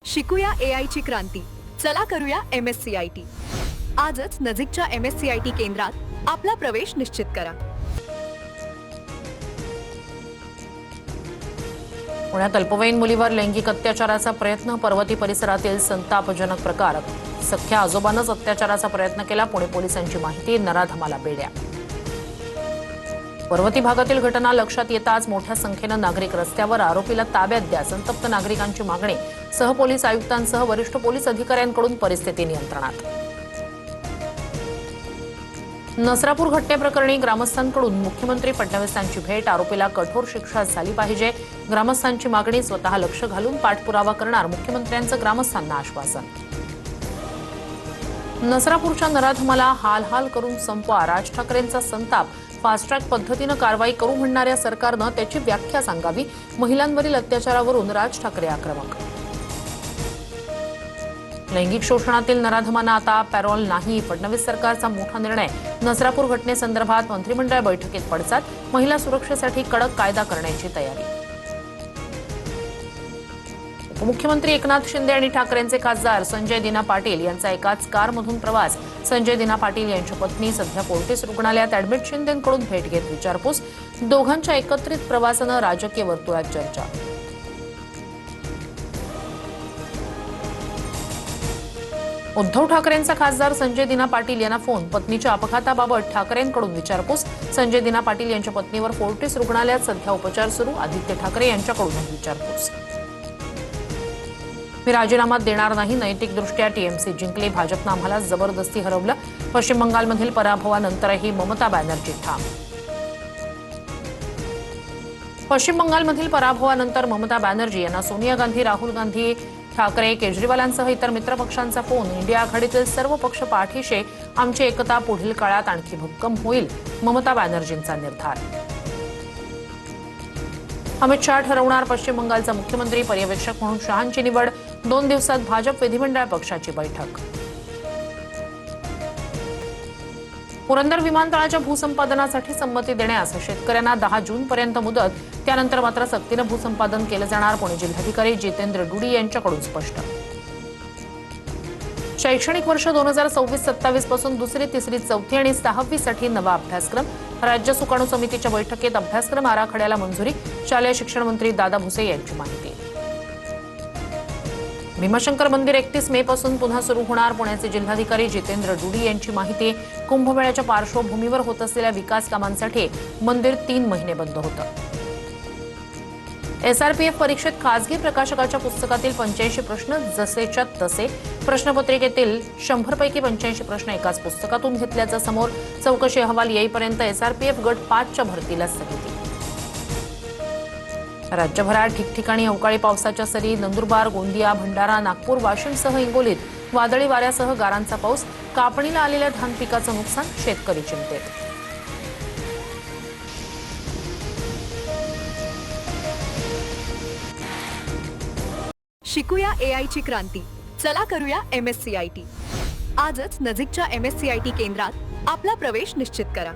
शिकूया AI ची क्रांती. चला करूया MSCIT. आजच नजीकच्या MSCIT केंद्रात आपला प्रवेश निश्चित करा. पुण्यात अल्पवयीन मुलीवर लैंगिक अत्याचाराचा प्रयत्न. पर्वती परिसरातील संतापजनक प्रकार. सख्या आजोबानंच अत्याचाराचा प्रयत्न केला. पुणे पोलिसांची माहिती. नराधमाला बेड्या. पर्वती भागातील घटना लक्षात येताच मोठ्या संख्येनं नागरिक रस्त्यावर. आरोपीला ताब्यात द्या. संतप्त नागरिकांची मागणी. सहपोलीस आयुक्तांसह वरिष्ठ पोलीस अधिकाऱ्यांकडून परिस्थिती नियंत्रणात. नसरापूर घटनेप्रकरणी ग्रामस्थांकडून मुख्यमंत्री फडणवीसांची भेट. आरोपीला कठोर शिक्षा झाली पाहिजे. ग्रामस्थांची मागणी. स्वतः लक्ष घालून पाठपुरावा करणार. मुख्यमंत्र्यांचं ग्रामस्थांना आश्वासन. नसरापूरच्या नराधमाला हाल करून संपवा. राज ठाकरेंचा संताप. फास्ट ट्रॅक पद्धतीनं कारवाई करू म्हणणाऱ्या सरकारनं त्याची व्याख्या सांगावी. महिलांवरील अत्याचारावरून राज ठाकरे आक्रमक. लैंगिक शोषणातील नराधमांना आता पॅरोल नाही. फडणवीस सरकारचा मोठा निर्णय. नसरापूर घटनेसंदर्भात मंत्रिमंडळ बैठकीत पडसाद. महिला सुरक्षेसाठी कडक कायदा करण्याची तयारी. उपमुख्यमंत्री एकनाथ शिंदे आणि ठाकरेंचे खासदार संजय दिना पाटील यांचा एकाच कारमधून प्रवास. संजय दिना पाटील यांची पत्नी सध्या फोर्टिस रुग्णालयात ऍडमिट. शिंदेंकडून भेट घेत विचारपूस. दोघांच्या एकत्रित प्रवासानं राजकीय वर्तुळात चर्चा. उद्धव ठाकरेंचा खासदार संजय दिना पाटील यांना फोन. पत्नीच्या अपघाताबाबत ठाकरेंकडून विचारपूस. संजय दिना पाटील यांच्या पत्नीवर फोर्टिस रुग्णालयात सध्या उपचार सुरू. आदित्य ठाकरे यांच्याकडून विचारपूस. मी राजीनामा देणार नाही. नैतिकदृष्ट्या टीएमसी जिंकले. भाजपनं आम्हाला जबरदस्ती हरवलं. पश्चिम बंगालमधील पराभवानंतरही ममता बॅनर्जी ठाम. पश्चिम बंगालमधील पराभवानंतर ममता बॅनर्जी यांना सोनिया गांधी, राहुल गांधी, ठाकरे, केजरीवालांसह इतर मित्रपक्षांचा फोन. इंडिया आघाडीतील सर्व पक्ष पाठीशी. आमची एकता पुढील काळात आणखी भक्कम होईल. ममता बॅनर्जींचा निर्धार. अमित शहा ठरवणार पश्चिम बंगालचा मुख्यमंत्री. पर्यवेक्षक म्हणून शहांची निवड. 2 दिवसात भाजप विधिमंडळ पक्षाची बैठक. पुरंदर विमानतळाच्या भूसंपादनासाठी संमती देण्यास शेतकऱ्यांना 10 जूनपर्यंत मुदत. त्यानंतर मात्र सक्तीनं भूसंपादन केलं जाणार. पुणे जिल्हाधिकारी जितेंद्र डुडी यांच्याकडून स्पष्ट. शैक्षणिक वर्ष 2026-27 पासून 2री, 3री, 4थी आणि 6वी साठी नवा अभ्यासक्रम. राज्य सुकाणू समितीच्या बैठकीत अभ्यासक्रम आराखड्याला मंजुरी. शालेय शिक्षण मंत्री दादा भुसे यांची माहिती. भीमाशंकर मंदिर 31 मे पासून पुन्हा सुरू होणार. पुण्याचे जिल्हाधिकारी जितेंद्र डुडी यांची माहिती. कुंभमेळ्याच्या पार्श्वभूमीवर होत असलेल्या विकास कामांसाठी मंदिर 3 महिने बंद होतं. SRPF परीक्षेत खासगी प्रकाशकाच्या पुस्तकातील 85 प्रश्न जसेच्या तसे. प्रश्नपत्रिकेतील 100 पैकी 85 प्रश्न एकाच पुस्तकातून घेतल्याचं समोर. चौकशी अहवाल येईपर्यंत SRPF गट 5च्या भरतीला स्थगिती. राज्यभरात ठिकठिकाणी अवकाळी पावसाच्या सरी. नंदुरबार, गोंदिया, भंडारा, नागपूर, वाशिमसह हिंगोलीत वादळी वाऱ्यासह गारांचा पाऊस. कापणीला आलेल्या धान पिकाचं नुकसान. शेतकरी चिंतेत. शिकूया AI ची क्रांती. चला करूया MSCIT. आजच नजीकच्या MSCIT केंद्रात आपला प्रवेश निश्चित करा.